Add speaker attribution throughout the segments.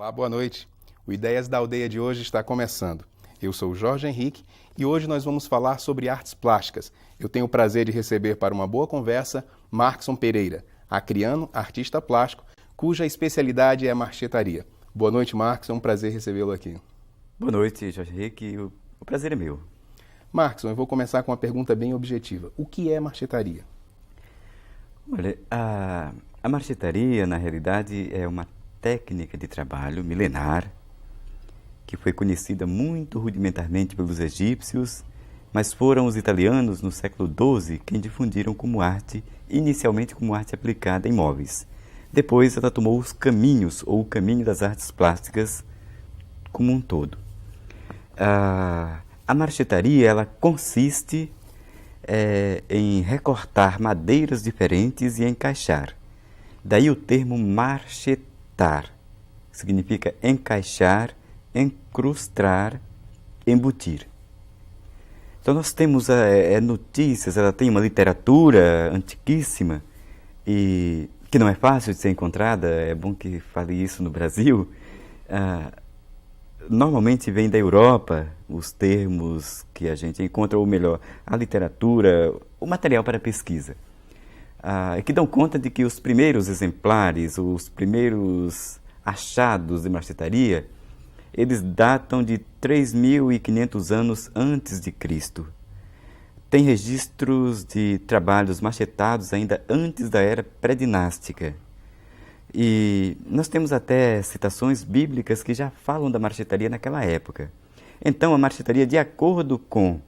Speaker 1: Olá, boa noite. O Ideias da Aldeia de hoje está começando. Eu sou o Jorge Henrique e hoje nós vamos falar sobre artes plásticas. Eu tenho o prazer de receber para uma boa conversa Markson Pereira, acriano, artista plástico, cuja especialidade é a marchetaria. Boa noite, Markson, é um prazer recebê-lo aqui.
Speaker 2: Boa noite, Jorge Henrique. O prazer é meu.
Speaker 1: Markson, eu vou começar com uma pergunta bem objetiva. O que é marchetaria?
Speaker 2: Olha, a marchetaria, na realidade, é uma técnica de trabalho milenar que foi conhecida muito rudimentarmente pelos egípcios, mas foram os italianos, no século XII, quem difundiram como arte, inicialmente como arte aplicada em móveis. Depois ela tomou os caminhos, ou o caminho das artes plásticas como um todo. A marchetaria, ela consiste em recortar madeiras diferentes e encaixar. Daí o termo marchetar, que significa encaixar, encrustar, embutir. Então nós temos notícias, ela tem uma literatura antiquíssima e que não é fácil de ser encontrada, é bom que fale isso no Brasil. Normalmente vem da Europa os termos que a gente encontra, ou melhor, a literatura, o material para pesquisa, que dão conta de que os primeiros exemplares, os primeiros achados de marchetaria, eles datam de 3.500 anos antes de Cristo. Tem registros de trabalhos machetados ainda antes da era pré-dinástica. E nós temos até citações bíblicas que já falam da marchetaria naquela época. Então, a marchetaria, de acordo com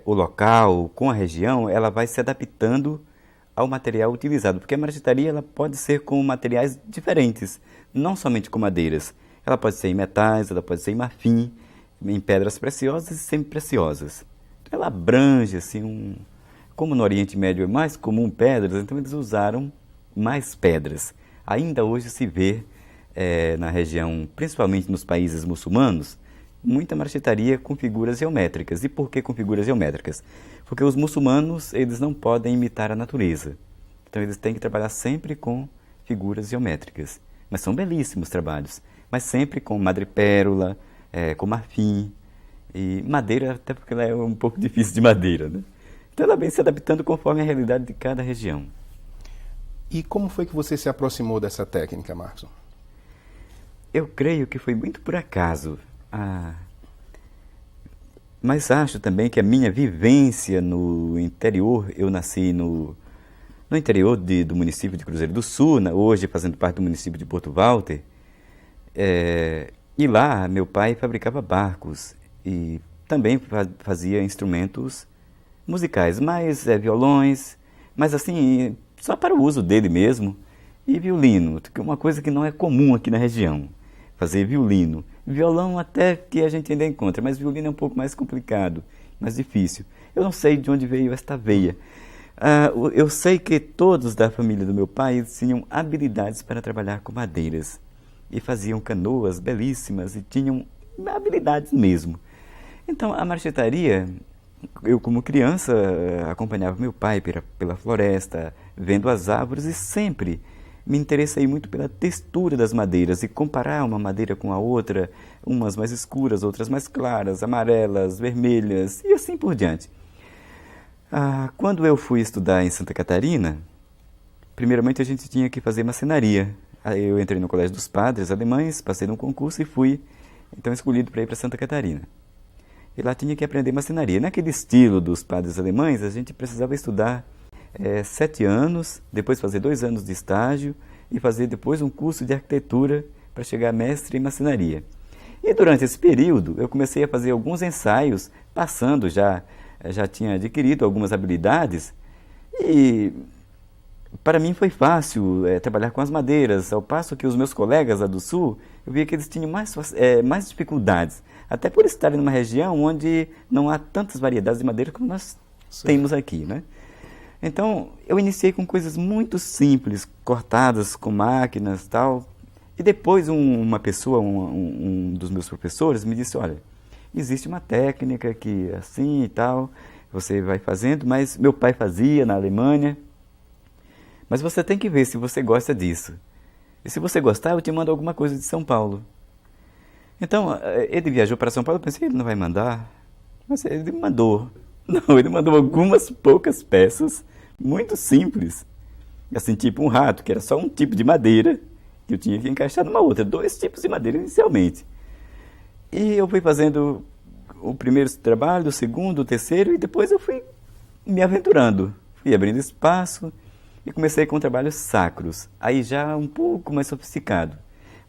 Speaker 2: o local, com a região, ela vai se adaptando ao material utilizado. Porque a marchetaria ela pode ser com materiais diferentes, não somente com madeiras. Ela pode ser em metais, ela pode ser em marfim, em pedras preciosas e semi-preciosas. Então, ela abrange, assim, como no Oriente Médio é mais comum pedras, então eles usaram mais pedras. Ainda hoje se vê na região, principalmente nos países muçulmanos, muita marchetaria com figuras geométricas. E por que com figuras geométricas? Porque os muçulmanos eles não podem imitar a natureza. Então eles têm que trabalhar sempre com figuras geométricas. Mas são belíssimos trabalhos. Mas sempre com madrepérola, com marfim e madeira, até porque ela é um pouco difícil de madeira, né? Então ela vem se adaptando conforme a realidade de cada região.
Speaker 1: E como foi que você se aproximou dessa técnica, Markson?
Speaker 2: Eu creio que foi muito por acaso. Mas acho também que a minha vivência no interior, eu nasci no interior do município de Cruzeiro do Sul, hoje fazendo parte do município de Porto Walter, e lá meu pai fabricava barcos e também fazia instrumentos musicais, mas violões, mas assim, só para o uso dele mesmo, e violino, que é uma coisa que não é comum aqui na região, fazer violino. Violão até que a gente ainda encontra, mas violino é um pouco mais complicado, mais difícil. Eu não sei de onde veio esta veia. Eu sei que todos da família do meu pai tinham habilidades para trabalhar com madeiras, e faziam canoas belíssimas e tinham habilidades mesmo. Então a marchetaria, eu como criança acompanhava meu pai pela floresta, vendo as árvores e sempre me interessei muito pela textura das madeiras e comparar uma madeira com a outra, umas mais escuras, outras mais claras, amarelas, vermelhas e assim por diante. Quando eu fui estudar em Santa Catarina, primeiramente a gente tinha que fazer marcenaria. Eu entrei no Colégio dos Padres Alemães, passei num concurso e fui então escolhido para ir para Santa Catarina. E lá tinha que aprender marcenaria. Naquele estilo dos padres alemães, a gente precisava estudar 7 anos, depois fazer 2 anos de estágio e fazer depois um curso de arquitetura para chegar a mestre em marcenaria. E durante esse período eu comecei a fazer alguns ensaios, passando já tinha adquirido algumas habilidades e para mim foi fácil trabalhar com as madeiras, ao passo que os meus colegas lá do Sul, eu via que eles tinham mais dificuldades, até por estarem numa região onde não há tantas variedades de madeira como nós temos aqui, né? Então, eu iniciei com coisas muito simples, cortadas com máquinas e tal, e depois uma pessoa, um dos meus professores, me disse, olha, existe uma técnica que assim e tal, você vai fazendo, mas meu pai fazia na Alemanha, mas você tem que ver se você gosta disso. E se você gostar, eu te mando alguma coisa de São Paulo. Então, ele viajou para São Paulo, eu pensei, ele não vai mandar. Mas ele mandou. Não, ele mandou algumas poucas peças, muito simples. Assim, tipo um rato, que era só um tipo de madeira, que eu tinha que encaixar numa outra. 2 tipos de madeira inicialmente. E eu fui fazendo o primeiro trabalho, o segundo, o terceiro, e depois eu fui me aventurando. Fui abrindo espaço e comecei com trabalhos sacros. Aí já um pouco mais sofisticado.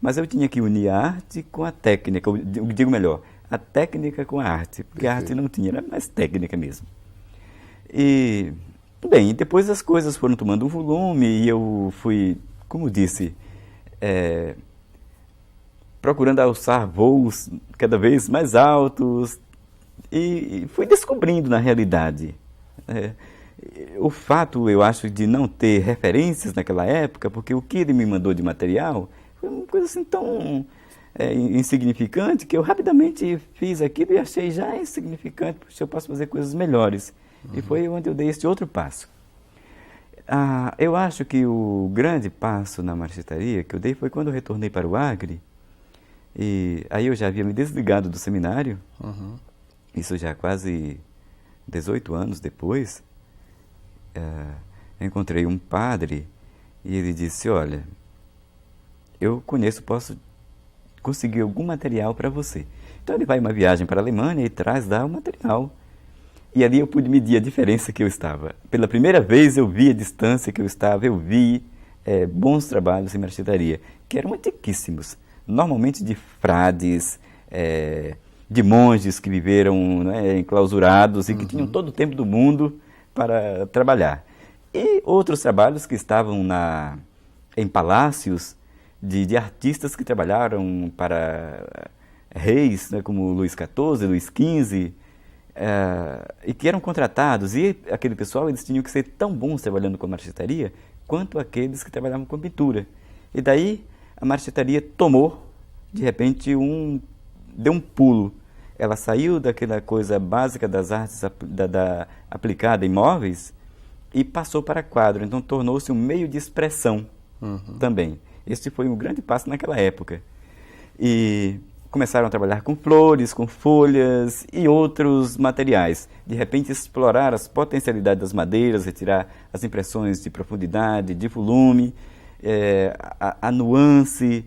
Speaker 2: Mas eu tinha que unir a arte com a técnica, eu digo melhor, a técnica com a arte, porque a arte não tinha, era mais técnica mesmo. E, bem, depois as coisas foram tomando um volume e eu fui, como disse, procurando alçar voos cada vez mais altos e fui descobrindo na realidade. O fato, eu acho, de não ter referências naquela época, porque o que ele me mandou de material foi uma coisa assim tão insignificante que eu rapidamente fiz aquilo e achei já insignificante, porque eu posso fazer coisas melhores. E foi onde eu dei este outro passo. Eu acho que o grande passo na marchetaria que eu dei foi quando eu retornei para o Acre. E aí eu já havia me desligado do seminário, isso já quase 18 anos depois. Eu encontrei um padre e ele disse, olha, eu conheço, posso conseguir algum material para você. Então ele vai em uma viagem para a Alemanha e traz lá o material. E ali eu pude medir a diferença que eu estava. Pela primeira vez eu vi a distância que eu estava, eu vi bons trabalhos em marchetaria, que eram antiquíssimos, normalmente de frades, de monges que viveram, né, enclausurados e que tinham todo o tempo do mundo para trabalhar. E outros trabalhos que estavam em palácios de artistas que trabalharam para reis, né, como Luís XIV, Luís XV, e que eram contratados. E aquele pessoal, eles tinham que ser tão bons trabalhando com a marchetaria quanto aqueles que trabalhavam com pintura. E daí a marchetaria tomou, de repente, deu um pulo. Ela saiu daquela coisa básica das artes aplicada em móveis e passou para quadro. Então tornou-se um meio de expressão também. Este foi um grande passo naquela época. E começaram a trabalhar com flores, com folhas e outros materiais. De repente explorar as potencialidades das madeiras, retirar as impressões de profundidade, de volume, a nuance,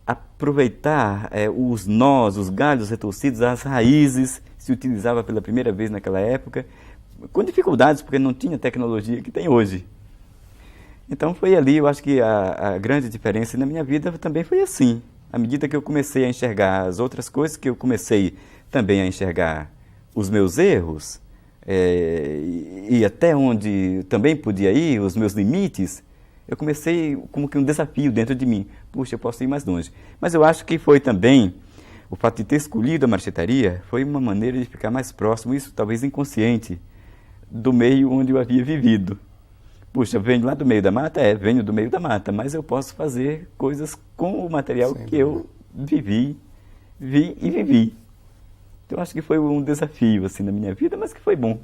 Speaker 2: aproveitar os nós, os galhos retorcidos, as raízes, se utilizava pela primeira vez naquela época, com dificuldades, porque não tinha a tecnologia que tem hoje. Então foi ali, eu acho que a grande diferença na minha vida também foi assim. À medida que eu comecei a enxergar as outras coisas, que eu comecei também a enxergar os meus erros, e até onde também podia ir, os meus limites, eu comecei como que um desafio dentro de mim. Puxa, eu posso ir mais longe. Mas eu acho que foi também, o fato de ter escolhido a marchetaria, foi uma maneira de ficar mais próximo, isso talvez inconsciente, do meio onde eu havia vivido. Puxa, venho lá do meio da mata? Venho do meio da mata, mas eu posso fazer coisas com o material que eu vi e vivi. Então, acho que foi um desafio assim, na minha vida, mas que foi bom.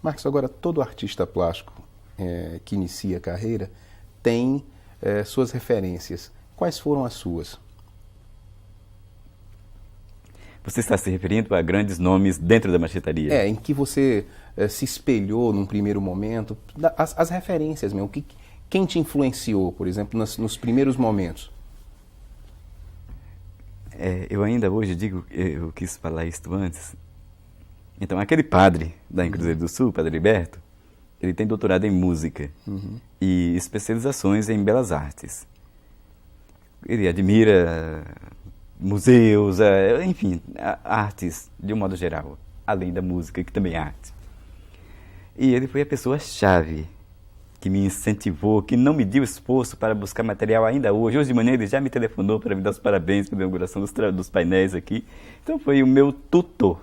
Speaker 1: Marcos, agora, todo artista plástico que inicia a carreira tem suas referências. Quais foram as suas?
Speaker 2: Você está se referindo a grandes nomes dentro da marchetaria?
Speaker 1: Em que você se espelhou num primeiro momento, as referências mesmo, quem te influenciou, por exemplo, nos primeiros momentos?
Speaker 2: Eu ainda hoje digo, eu quis falar isto antes. Então, aquele padre da Cruzeiro do Sul, Padre Heriberto, ele tem doutorado em música e especializações em belas artes. Ele admira museus, enfim, artes de um modo geral, além da música, que também é arte. E ele foi a pessoa-chave que me incentivou, que não me deu esforço para buscar material ainda hoje. Hoje de manhã ele já me telefonou para me dar os parabéns pela inauguração dos painéis aqui. Então foi o meu tutor.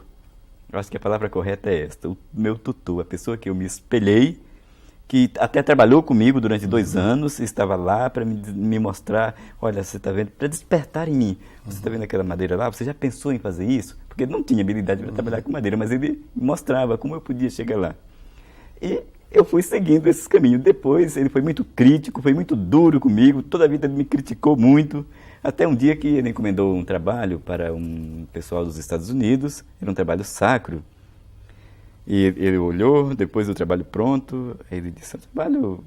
Speaker 2: Eu acho que a palavra correta é esta, o meu tutor, a pessoa que eu me espelhei, que até trabalhou comigo durante 2 anos, estava lá para me mostrar, olha, você está vendo, para despertar em mim, você está vendo aquela madeira lá, você já pensou em fazer isso? Porque ele não tinha habilidade para trabalhar com madeira, mas ele mostrava como eu podia chegar lá. E eu fui seguindo esses caminhos. Depois ele foi muito crítico, foi muito duro comigo, toda a vida ele me criticou muito, até um dia que ele encomendou um trabalho para um pessoal dos Estados Unidos, era um trabalho sacro, e ele olhou, depois do trabalho pronto, ele disse, é um trabalho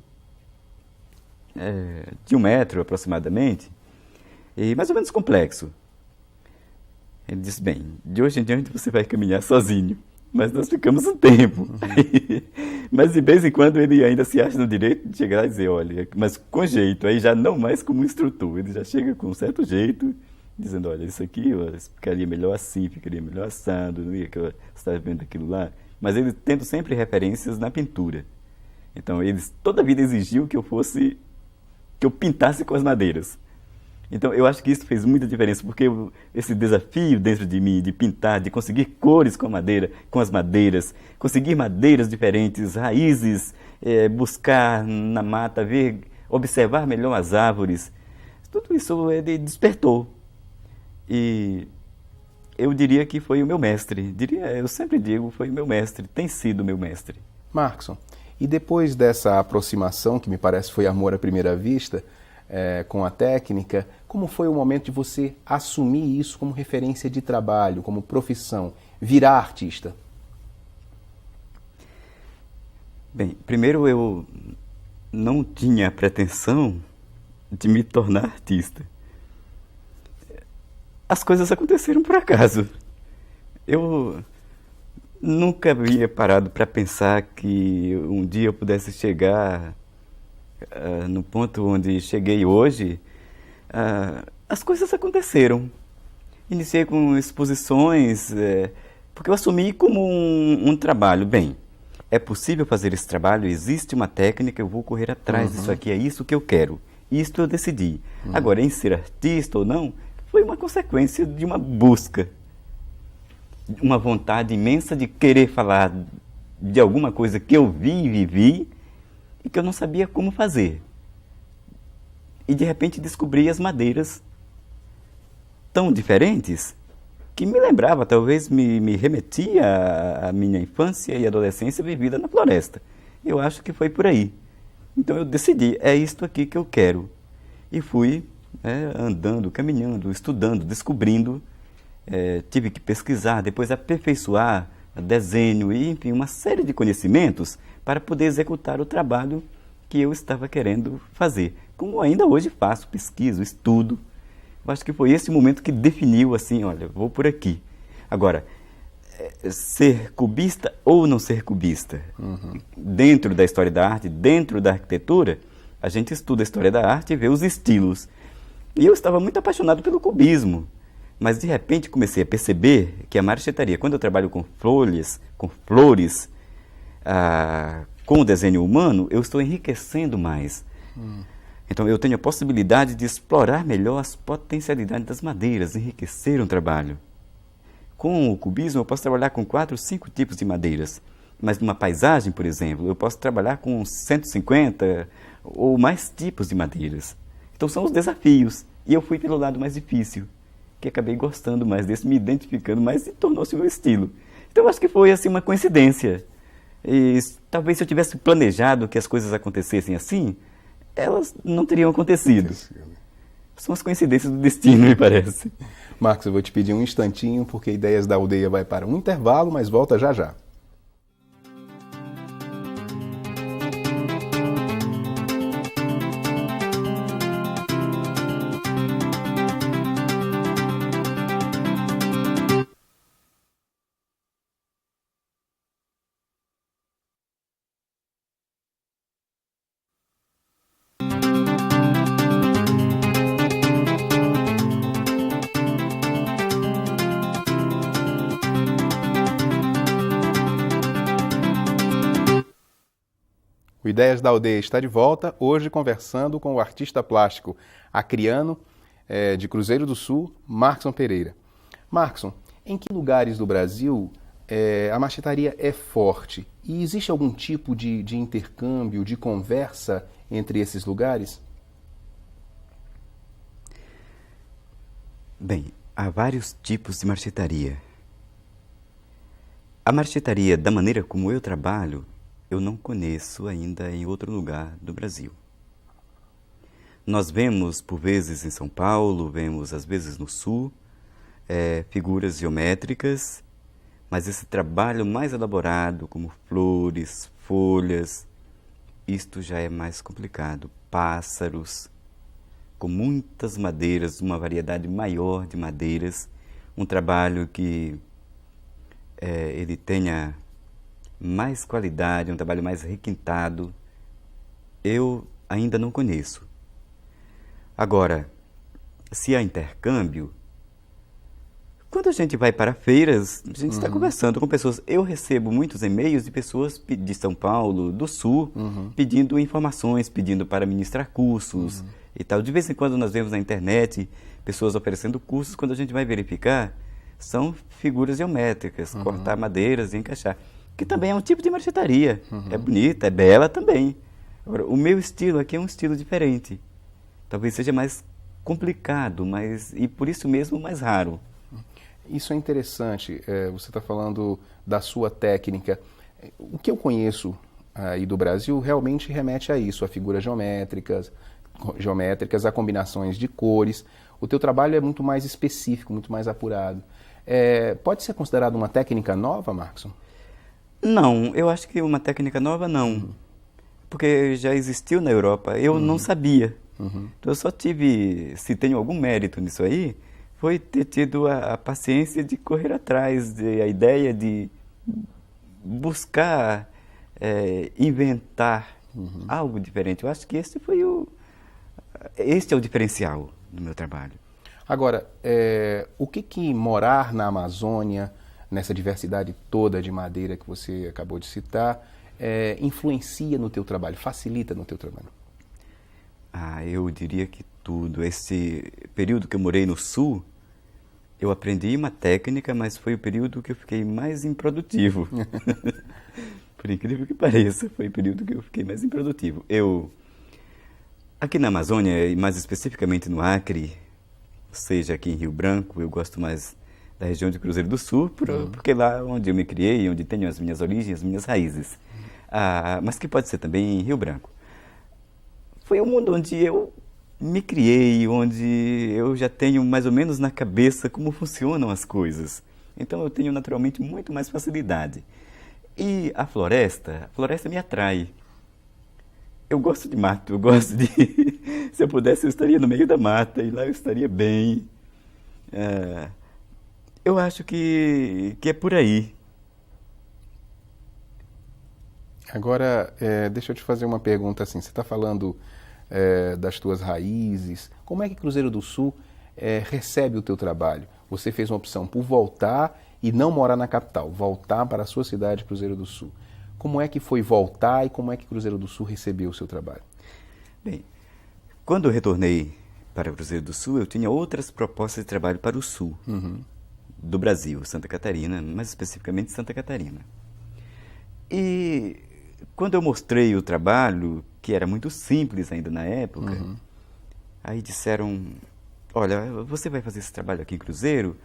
Speaker 2: de 1 metro aproximadamente, e mais ou menos complexo. Ele disse, bem, de hoje em diante você vai caminhar sozinho. Mas nós ficamos um tempo. Mas de vez em quando ele ainda se acha no direito de chegar e dizer, olha, mas com jeito, aí já não mais como instrutor, ele já chega com um certo jeito, dizendo, olha, isso aqui ficaria melhor assim, ficaria melhor assado, não ia que você estava vendo aquilo lá. Mas ele tendo sempre referências na pintura. Então ele toda a vida exigiu que eu pintasse com as madeiras. Então, eu acho que isso fez muita diferença, porque esse desafio dentro de mim, de pintar, de conseguir cores com a madeira, com as madeiras, conseguir madeiras diferentes, raízes, buscar na mata, ver, observar melhor as árvores, tudo isso ele despertou. E eu diria que foi o meu mestre, eu sempre digo, foi o meu mestre, tem sido o meu mestre.
Speaker 1: Markson, e depois dessa aproximação, que me parece foi amor à primeira vista, com a técnica, como foi o momento de você assumir isso como referência de trabalho, como profissão, virar artista?
Speaker 2: Bem, primeiro eu não tinha a pretensão de me tornar artista. As coisas aconteceram por acaso. Eu nunca havia parado para pensar que um dia eu pudesse chegar no ponto onde cheguei hoje. As coisas aconteceram. Iniciei com exposições, porque eu assumi como um trabalho. Bem, é possível fazer esse trabalho, existe uma técnica, eu vou correr atrás disso aqui, é isso que eu quero. Isto eu decidi. Agora, em ser artista ou não, foi uma consequência de uma busca. Uma vontade imensa de querer falar de alguma coisa que eu vi e vivi, e que eu não sabia como fazer. E de repente descobri as madeiras tão diferentes que me lembrava, talvez me remetia à minha infância e adolescência vivida na floresta. Eu acho que foi por aí. Então eu decidi, é isto aqui que eu quero. E fui andando, caminhando, estudando, descobrindo. Tive que pesquisar, depois aperfeiçoar desenho e, enfim, uma série de conhecimentos para poder executar o trabalho que eu estava querendo fazer. Como ainda hoje faço, pesquiso, estudo. Eu acho que foi esse momento que definiu assim, olha, vou por aqui. Agora, ser cubista ou não ser cubista? Dentro da história da arte, dentro da arquitetura, a gente estuda a história da arte e vê os estilos. E eu estava muito apaixonado pelo cubismo. Mas, de repente, comecei a perceber que a marchetaria, quando eu trabalho com flores, com o desenho humano, eu estou enriquecendo mais. Então, eu tenho a possibilidade de explorar melhor as potencialidades das madeiras, enriquecer um trabalho. Com o cubismo, eu posso trabalhar com 4 ou 5 tipos de madeiras. Mas, numa paisagem, por exemplo, eu posso trabalhar com 150 ou mais tipos de madeiras. Então, são os desafios. E eu fui pelo lado mais difícil, que acabei gostando mais desse, me identificando mais e tornou-se o meu estilo. Então, eu acho que foi assim uma coincidência. E talvez se eu tivesse planejado que as coisas acontecessem assim, elas não teriam acontecido. São as coincidências do destino, me parece.
Speaker 1: Marcos, eu vou te pedir um instantinho, porque Ideias da Aldeia vai para um intervalo, mas volta já já. O Ideias da Aldeia está de volta, hoje conversando com o artista plástico acriano de Cruzeiro do Sul, Markson Pereira. Markson, em que lugares do Brasil a marchetaria é forte? E existe algum tipo de intercâmbio, de conversa entre esses lugares?
Speaker 2: Bem, há vários tipos de marchetaria. A marchetaria, da maneira como eu trabalho, eu não conheço ainda em outro lugar do Brasil. Nós vemos, por vezes, em São Paulo, vemos, às vezes, no Sul, figuras geométricas, mas esse trabalho mais elaborado, como flores, folhas, isto já é mais complicado. Pássaros, com muitas madeiras, uma variedade maior de madeiras, um trabalho que ele tenha mais qualidade, um trabalho mais requintado, eu ainda não conheço. Agora, se há intercâmbio, quando a gente vai para feiras, a gente está conversando com pessoas. Eu recebo muitos e-mails de pessoas de São Paulo, do Sul, pedindo informações, pedindo para ministrar cursos e tal. De vez em quando nós vemos na internet pessoas oferecendo cursos, quando a gente vai verificar, são figuras geométricas, cortar madeiras e encaixar, que também é um tipo de marchetaria. É bonita, é bela também. Agora, o meu estilo aqui é um estilo diferente. Talvez seja mais complicado, e por isso mesmo mais raro.
Speaker 1: Isso é interessante, você está falando da sua técnica. O que eu conheço aí do Brasil realmente remete a isso, a figuras geométricas, a combinações de cores. O teu trabalho é muito mais específico, muito mais apurado. Pode ser considerado uma técnica nova, Markson?
Speaker 2: Não, eu acho que uma técnica nova não, porque já existiu na Europa, eu não sabia. Então eu só tive, se tenho algum mérito nisso aí, foi ter tido a paciência de correr atrás, a ideia de buscar inventar algo diferente. Eu acho que este é o diferencial do meu trabalho.
Speaker 1: Agora, o que morar na Amazônia, nessa diversidade toda de madeira que você acabou de citar, influencia no teu trabalho, facilita no teu trabalho?
Speaker 2: Eu diria que tudo. Esse período que eu morei no Sul, eu aprendi uma técnica, mas foi o período que eu fiquei mais improdutivo. Por incrível que pareça, foi o período que eu fiquei mais improdutivo. Aqui na Amazônia, e mais especificamente no Acre, ou seja, aqui em Rio Branco, eu gosto mais da região de Cruzeiro do Sul, porque é lá onde eu me criei, onde tenho as minhas origens, as minhas raízes. Mas que pode ser também em Rio Branco. Foi o mundo onde eu me criei, onde eu já tenho mais ou menos na cabeça como funcionam as coisas. Então eu tenho naturalmente muito mais facilidade. E a floresta me atrai. Eu gosto de mato, eu gosto de... Se eu pudesse, eu estaria no meio da mata e lá eu estaria bem. Eu acho que é por aí.
Speaker 1: Agora, deixa eu te fazer uma pergunta assim. Você está falando das tuas raízes. Como é que Cruzeiro do Sul recebe o teu trabalho? Você fez uma opção por voltar e não morar na capital, voltar para a sua cidade, Cruzeiro do Sul. Como é que foi voltar e como é que Cruzeiro do Sul recebeu o seu trabalho?
Speaker 2: Bem, quando eu retornei para Cruzeiro do Sul, eu tinha outras propostas de trabalho para o Sul do Brasil, Santa Catarina, mais especificamente Santa Catarina. E quando eu mostrei o trabalho, que era muito simples ainda na época, aí disseram, olha, você vai fazer esse trabalho aqui em Cruzeiro?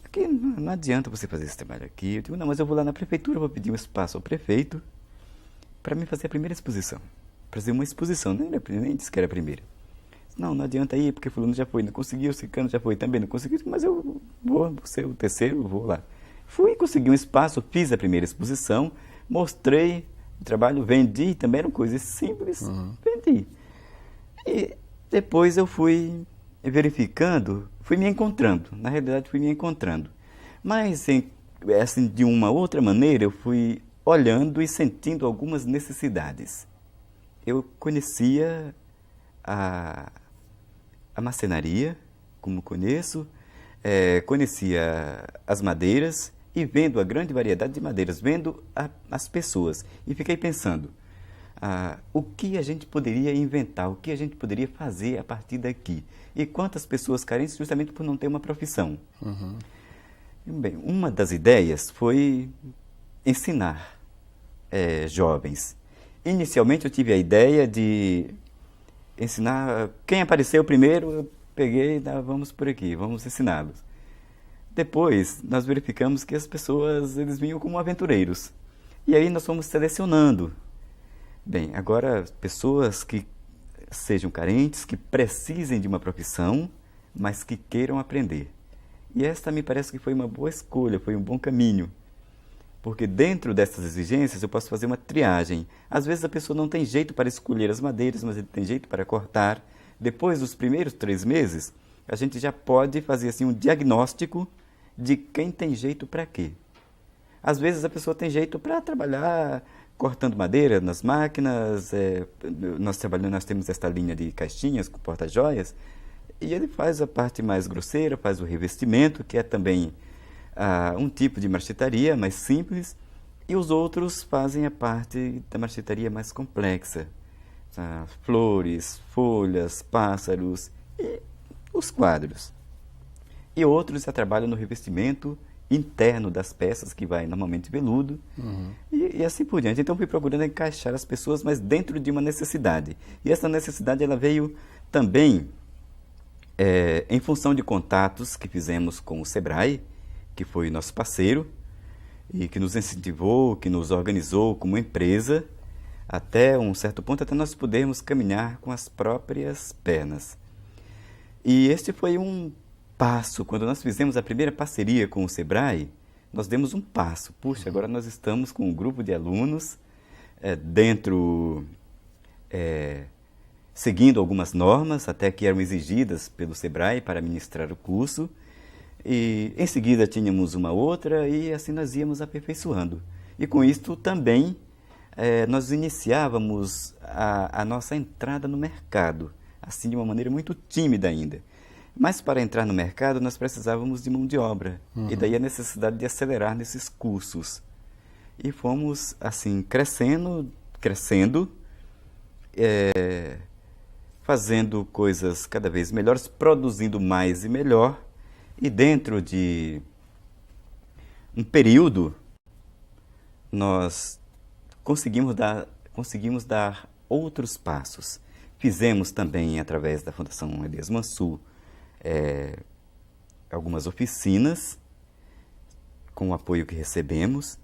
Speaker 2: Aqui não adianta você fazer esse trabalho aqui. Eu digo, não, mas eu vou lá na prefeitura, vou pedir um espaço ao prefeito para me fazer a primeira exposição. Fazer uma exposição, nem disse que era a primeira. Não adianta ir, porque fulano já foi, não conseguiu, Cicano já foi também, não conseguiu, mas eu vou ser o terceiro, vou lá. Fui, consegui um espaço, fiz a primeira exposição, mostrei o trabalho, vendi, também eram coisas simples, vendi. E depois eu fui verificando, fui me encontrando, na realidade fui me encontrando. Mas, assim, de uma outra maneira, eu fui olhando e sentindo algumas necessidades. Eu conhecia a marcenaria, como conheço, conhecia as madeiras, e vendo a grande variedade de madeiras, vendo as pessoas, e fiquei pensando, o que a gente poderia inventar, o que a gente poderia fazer a partir daqui, e quantas pessoas carentes justamente por não ter uma profissão. Bem, uma das ideias foi ensinar jovens. Inicialmente eu tive a ideia de ensinar, quem apareceu primeiro, eu peguei, vamos por aqui, vamos ensiná-los. Depois, nós verificamos que as pessoas, eles vinham como aventureiros. E aí nós fomos selecionando. Bem, agora pessoas que sejam carentes, que precisem de uma profissão, mas que queiram aprender. E esta me parece que foi uma boa escolha, foi um bom caminho. Porque dentro dessas exigências eu posso fazer uma triagem. Às vezes a pessoa não tem jeito para escolher as madeiras, mas ele tem jeito para cortar. Depois dos primeiros 3 meses, a gente já pode fazer assim um diagnóstico de quem tem jeito para quê. Às vezes a pessoa tem jeito para trabalhar cortando madeira nas máquinas. Nós temos esta linha de caixinhas com porta-joias, e ele faz a parte mais grosseira, faz o revestimento, que é também um tipo de marchetaria mais simples, e os outros fazem a parte da marchetaria mais complexa. Flores, folhas, pássaros e os quadros. E outros já trabalham no revestimento interno das peças, que vai normalmente veludo, e assim por diante. Então fui procurando encaixar as pessoas, mas dentro de uma necessidade. E essa necessidade ela veio também em função de contatos que fizemos com o Sebrae, que foi nosso parceiro, e que nos incentivou, que nos organizou como empresa, até um certo ponto, até nós podermos caminhar com as próprias pernas. E este foi um passo. Quando nós fizemos a primeira parceria com o Sebrae, nós demos um passo. Puxa, agora nós estamos com um grupo de alunos seguindo algumas normas, até que eram exigidas pelo Sebrae para ministrar o curso. E em seguida tínhamos uma outra, e assim nós íamos aperfeiçoando. E com isto também nós iniciávamos a nossa entrada no mercado, assim de uma maneira muito tímida ainda. Mas para entrar no mercado nós precisávamos de mão de obra, e daí a necessidade de acelerar nesses cursos. E fomos assim crescendo, fazendo coisas cada vez melhores, produzindo mais e melhor, e dentro de um período nós conseguimos dar outros passos. Fizemos também, através da Fundação Elias Mansur, algumas oficinas, com o apoio que recebemos,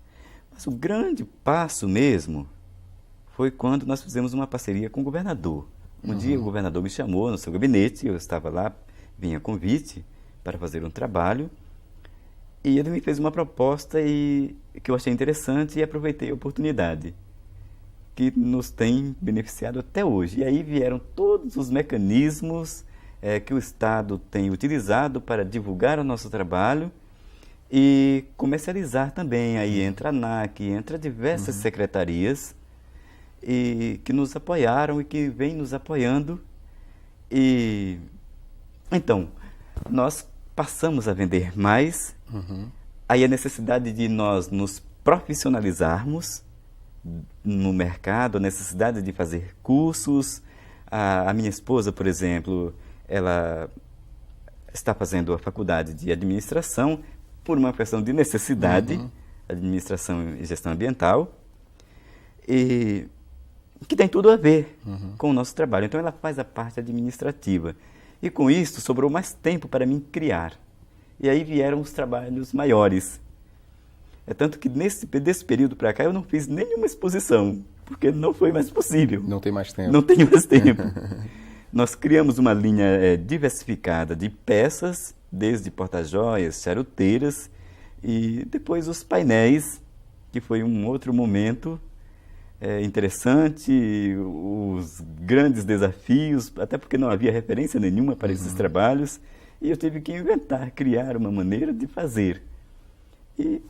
Speaker 2: mas o grande passo mesmo foi quando nós fizemos uma parceria com o governador. Um dia o governador me chamou no seu gabinete, eu estava lá, vinha convite para fazer um trabalho, e ele me fez uma proposta que eu achei interessante, e aproveitei a oportunidade, que nos tem beneficiado até hoje. E aí vieram todos os mecanismos que o Estado tem utilizado para divulgar o nosso trabalho e comercializar também. Aí entra a ANAC, entra diversas secretarias e que nos apoiaram e que vêm nos apoiando. E então, nós passamos a vender mais. Aí a necessidade de nós nos profissionalizarmos no mercado, a necessidade de fazer cursos. A minha esposa, por exemplo, ela está fazendo a faculdade de administração por uma questão de necessidade, administração e gestão ambiental, e que tem tudo a ver com o nosso trabalho. Então ela faz a parte administrativa. E com isso sobrou mais tempo para mim criar. E aí vieram os trabalhos maiores. É tanto que desse período para cá eu não fiz nenhuma exposição, porque não foi mais possível.
Speaker 1: Não tem mais tempo.
Speaker 2: Não tenho mais tempo. Nós criamos uma linha diversificada de peças, desde porta-joias, charuteiras, e depois os painéis, que foi um outro momento interessante, os grandes desafios, até porque não havia referência nenhuma para esses trabalhos, e eu tive que inventar, criar uma maneira de fazer. E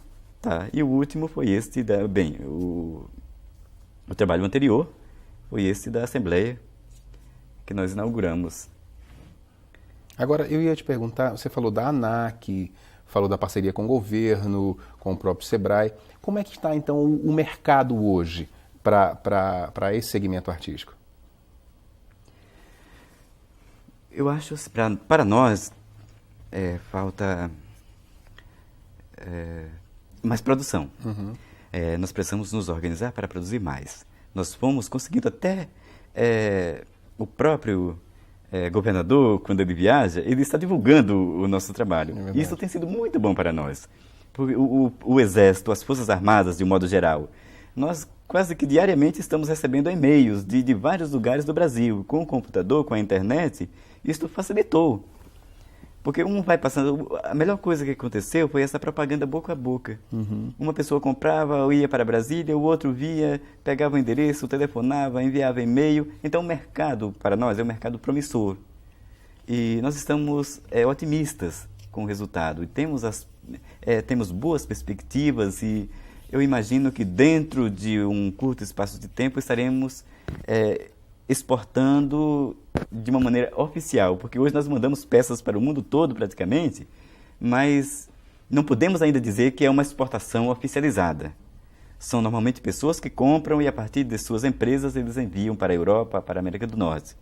Speaker 2: o último foi este, o trabalho anterior foi este da Assembleia, que nós inauguramos.
Speaker 1: Agora, eu ia te perguntar, você falou da ANAC, falou da parceria com o governo, com o próprio Sebrae. Como é que está, então, o mercado hoje para esse segmento artístico?
Speaker 2: Eu acho que para nós falta mais produção. Nós precisamos nos organizar para produzir mais. Nós fomos conseguindo até o próprio governador, quando ele viaja, ele está divulgando o nosso trabalho. E isso tem sido muito bom para nós. O Exército, as Forças Armadas, de um modo geral, Nós quase que diariamente estamos recebendo e-mails de vários lugares do Brasil. Com o computador, com a internet, isso facilitou. Porque um vai passando... A melhor coisa que aconteceu foi essa propaganda boca a boca. Uma pessoa comprava, ou ia para Brasília, o outro via, pegava o endereço, telefonava, enviava e-mail. Então o mercado, para nós, é um mercado promissor. E nós estamos otimistas com o resultado. E temos boas perspectivas e eu imagino que dentro de um curto espaço de tempo estaremos exportando de uma maneira oficial, porque hoje nós mandamos peças para o mundo todo praticamente, mas não podemos ainda dizer que é uma exportação oficializada. São normalmente pessoas que compram e a partir de suas empresas eles enviam para a Europa, para a América do Norte.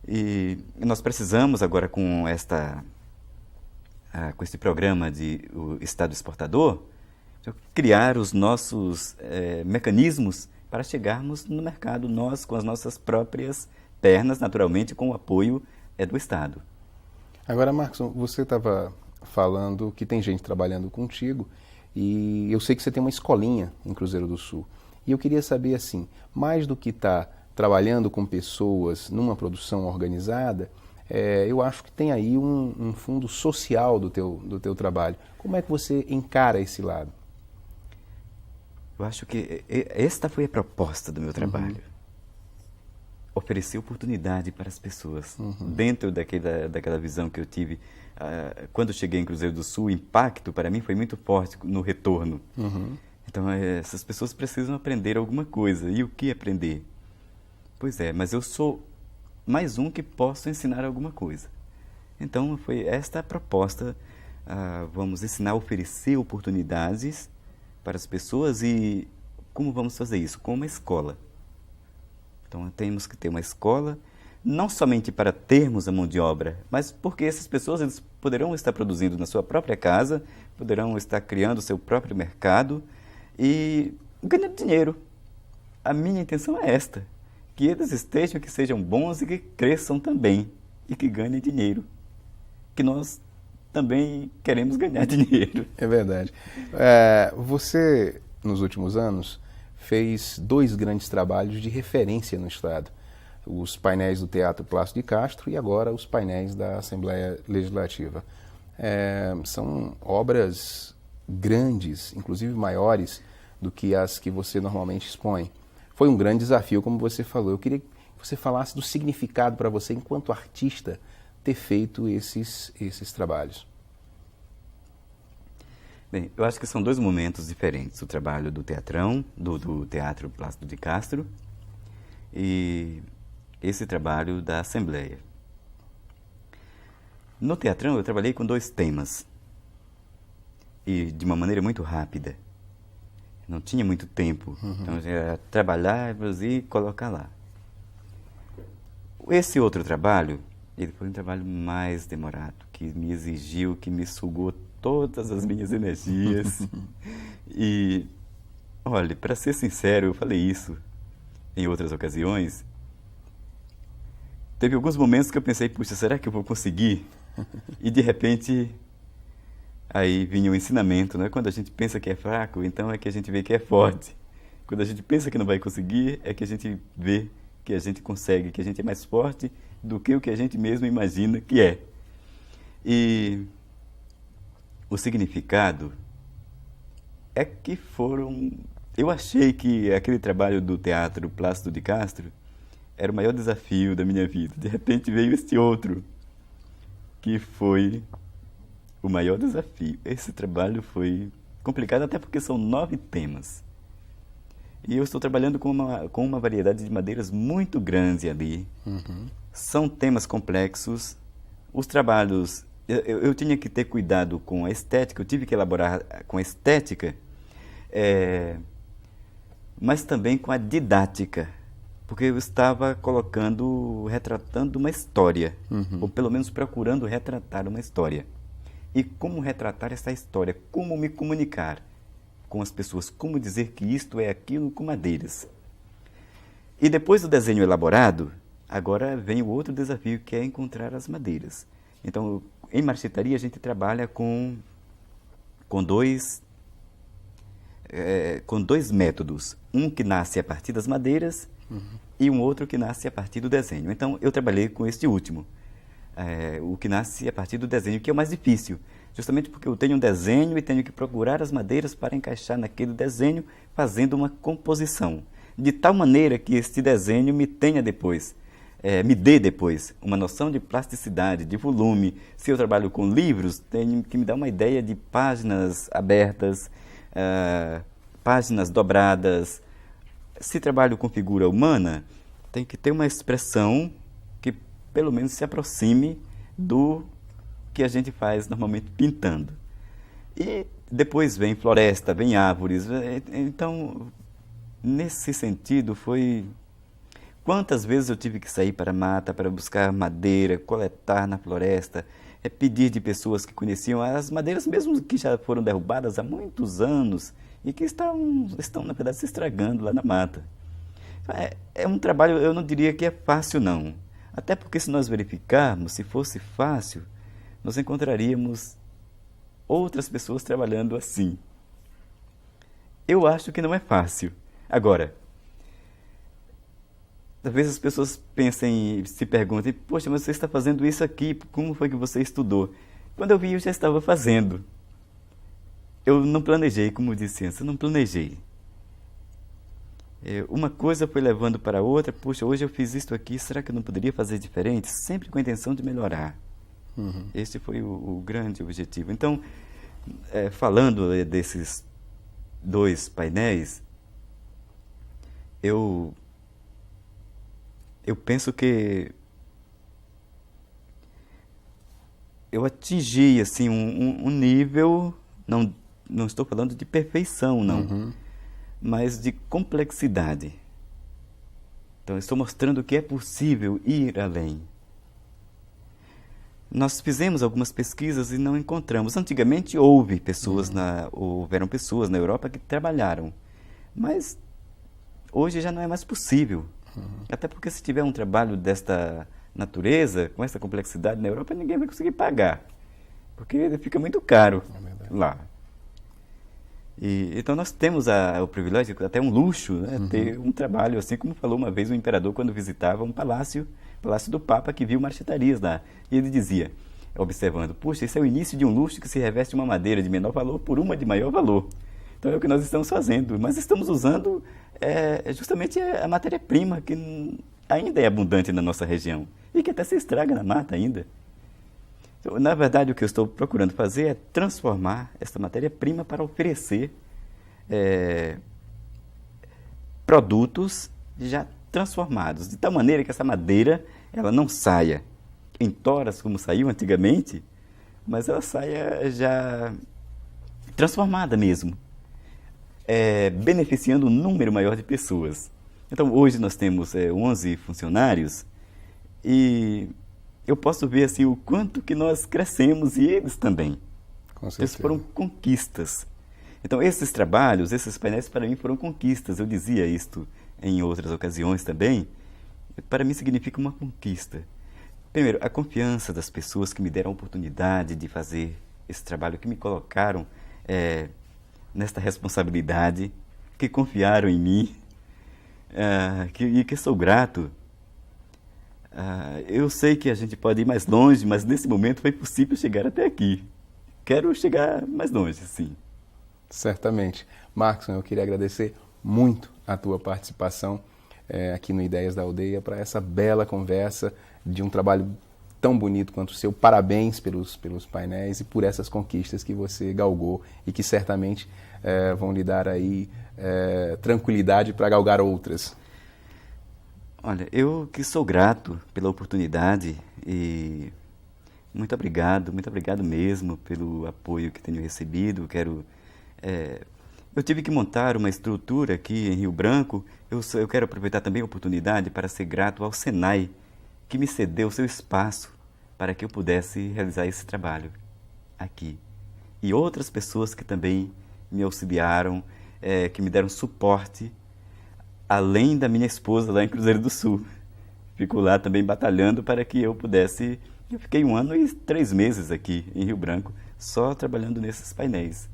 Speaker 2: E nós precisamos agora com esse programa de o Estado Exportador, criar os nossos mecanismos para chegarmos no mercado, nós com as nossas próprias pernas, naturalmente com o apoio do Estado.
Speaker 1: Agora, Marcos, você estava falando que tem gente trabalhando contigo e eu sei que você tem uma escolinha em Cruzeiro do Sul. E eu queria saber, assim, mais do que estar trabalhando com pessoas numa produção organizada, eu acho que tem aí um fundo social do teu trabalho. Como é que você encara esse lado?
Speaker 2: Eu acho que esta foi a proposta do meu trabalho. Oferecer oportunidade para as pessoas. Dentro daquela visão que eu tive, quando cheguei em Cruzeiro do Sul, o impacto para mim foi muito forte no retorno. Então, essas pessoas precisam aprender alguma coisa. E o que aprender? Pois é, mas eu sou mais um que posso ensinar alguma coisa. Então, foi esta a proposta. Vamos ensinar a oferecer oportunidades para as pessoas e como vamos fazer isso? Com uma escola. Então, temos que ter uma escola, não somente para termos a mão de obra, mas porque essas pessoas eles poderão estar produzindo na sua própria casa, poderão estar criando o seu próprio mercado e ganhando dinheiro. A minha intenção é esta, que eles estejam, que sejam bons e que cresçam também, e que ganhem dinheiro. Que nós também queremos ganhar dinheiro.
Speaker 1: É verdade. Você, nos últimos anos, fez 2 grandes trabalhos de referência no Estado. Os painéis do Teatro Plácido de Castro e agora os painéis da Assembleia Legislativa. São obras grandes, inclusive maiores do que as que você normalmente expõe. Foi um grande desafio, como você falou. Eu queria que você falasse do significado para você, enquanto artista, ter feito esses trabalhos.
Speaker 2: Bem, eu acho que são 2 momentos diferentes. O trabalho do teatrão, do Teatro Plácido de Castro, e esse trabalho da Assembleia. No teatrão eu trabalhei com 2 temas, e de uma maneira muito rápida. Não tinha muito tempo, então era trabalhar, produzir e colocar lá. Esse outro trabalho, ele foi um trabalho mais demorado, que me exigiu, que me sugou todas as minhas energias. E, olha, para ser sincero, eu falei isso em outras ocasiões. Teve alguns momentos que eu pensei, puxa, será que eu vou conseguir? E, de repente, aí vinha o ensinamento, né? Quando a gente pensa que é fraco, então é que a gente vê que é forte. Quando a gente pensa que não vai conseguir, é que a gente vê que a gente consegue, que a gente é mais forte do que o que a gente mesmo imagina que é. E o significado é que eu achei que aquele trabalho do Teatro Plácido de Castro era o maior desafio da minha vida. De repente veio este outro, que foi o maior desafio. Esse trabalho foi complicado, até porque são 9 temas. E eu estou trabalhando com uma variedade de madeiras muito grande ali. São temas complexos. Os trabalhos... Eu tinha que ter cuidado com a estética, eu tive que elaborar com a estética, mas também com a didática, porque eu estava retratando uma história, ou pelo menos procurando retratar uma história. E como retratar essa história, como me comunicar com as pessoas, como dizer que isto é aquilo com madeiras. E depois do desenho elaborado, agora vem o outro desafio, que é encontrar as madeiras. Então, em marcenaria, a gente trabalha com 2 com dois métodos. Um que nasce a partir das madeiras e um outro que nasce a partir do desenho. Então, eu trabalhei com este último, o que nasce a partir do desenho, que é o mais difícil, justamente porque eu tenho um desenho e tenho que procurar as madeiras para encaixar naquele desenho, fazendo uma composição, de tal maneira que este desenho me dê depois uma noção de plasticidade, de volume. Se eu trabalho com livros, tenho que me dar uma ideia de páginas abertas, páginas dobradas. Se trabalho com figura humana, tem que ter uma expressão que pelo menos se aproxime do que a gente faz normalmente pintando. E depois vem floresta, vem árvores. Então, nesse sentido, foi... Quantas vezes eu tive que sair para a mata para buscar madeira, coletar na floresta, pedir de pessoas que conheciam as madeiras, mesmo que já foram derrubadas há muitos anos e que estão na verdade, se estragando lá na mata. É um trabalho, eu não diria que é fácil, não. Até porque se nós verificarmos, se fosse fácil, nós encontraríamos outras pessoas trabalhando assim. Eu acho que não é fácil. Agora, talvez as pessoas pensem, se perguntem, poxa, mas você está fazendo isso aqui, como foi que você estudou? Quando eu vi, eu já estava fazendo. Eu não planejei, como disse antes, eu não planejei. Uma coisa foi levando para a outra, poxa, hoje eu fiz isso aqui, será que eu não poderia fazer diferente? Sempre com a intenção de melhorar. Este foi o grande objetivo. Então, falando desses dois painéis, eu penso que eu atingi assim, um nível, não estou falando de perfeição, não, mas de complexidade. Então, estou mostrando que é possível ir além. Nós fizemos algumas pesquisas e não encontramos. Antigamente houveram pessoas na Europa que trabalharam, mas hoje já não é mais possível. Até porque se tiver um trabalho desta natureza, com essa complexidade na Europa, ninguém vai conseguir pagar, porque fica muito caro lá. Então nós temos o privilégio, até um luxo, né, ter um trabalho, assim como falou uma vez o imperador quando visitava um palácio do Papa, que viu marchetarias lá. E ele dizia, observando, puxa, esse é o início de um luxo que se reveste uma madeira de menor valor por uma de maior valor. Então é o que nós estamos fazendo, mas estamos usando justamente a matéria-prima que ainda é abundante na nossa região e que até se estraga na mata ainda. Então, na verdade, o que eu estou procurando fazer é transformar essa matéria-prima para oferecer produtos já transformados, de tal maneira que essa madeira ela não saia em toras como saiu antigamente, mas ela saia já transformada mesmo, beneficiando um número maior de pessoas. Então, hoje nós temos 11 funcionários e eu posso ver assim, o quanto que nós crescemos e eles também.
Speaker 1: Com certeza.
Speaker 2: Eles foram conquistas. Então, esses trabalhos, esses painéis, para mim foram conquistas. Eu dizia isto em outras ocasiões também. Para mim significa uma conquista. Primeiro, a confiança das pessoas que me deram a oportunidade de fazer esse trabalho, que me colocaram nesta responsabilidade, que confiaram em mim, e que sou grato. Eu sei que a gente pode ir mais longe, mas nesse momento foi possível chegar até aqui. Quero chegar mais longe, sim.
Speaker 1: Certamente. Markson, eu queria agradecer muito a tua participação aqui no Ideias da Aldeia para essa bela conversa de um trabalho tão bonito quanto o seu. Parabéns pelos painéis e por essas conquistas que você galgou e que certamente vão lhe dar aí tranquilidade para galgar outras.
Speaker 2: Olha, eu que sou grato pela oportunidade e muito obrigado mesmo pelo apoio que tenho recebido. Eu tive que montar uma estrutura aqui em Rio Branco. Eu quero aproveitar também a oportunidade para ser grato ao Senai, que me cedeu o seu espaço para que eu pudesse realizar esse trabalho aqui. E outras pessoas que também me auxiliaram, que me deram suporte, além da minha esposa lá em Cruzeiro do Sul. Fico lá também batalhando para que eu pudesse... Eu fiquei 1 ano e 3 meses aqui em Rio Branco, só trabalhando nesses painéis.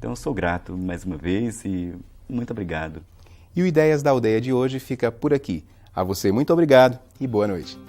Speaker 2: Então eu sou grato mais uma vez e muito obrigado.
Speaker 1: E o Ideias da Aldeia de hoje fica por aqui. A você muito obrigado e boa noite.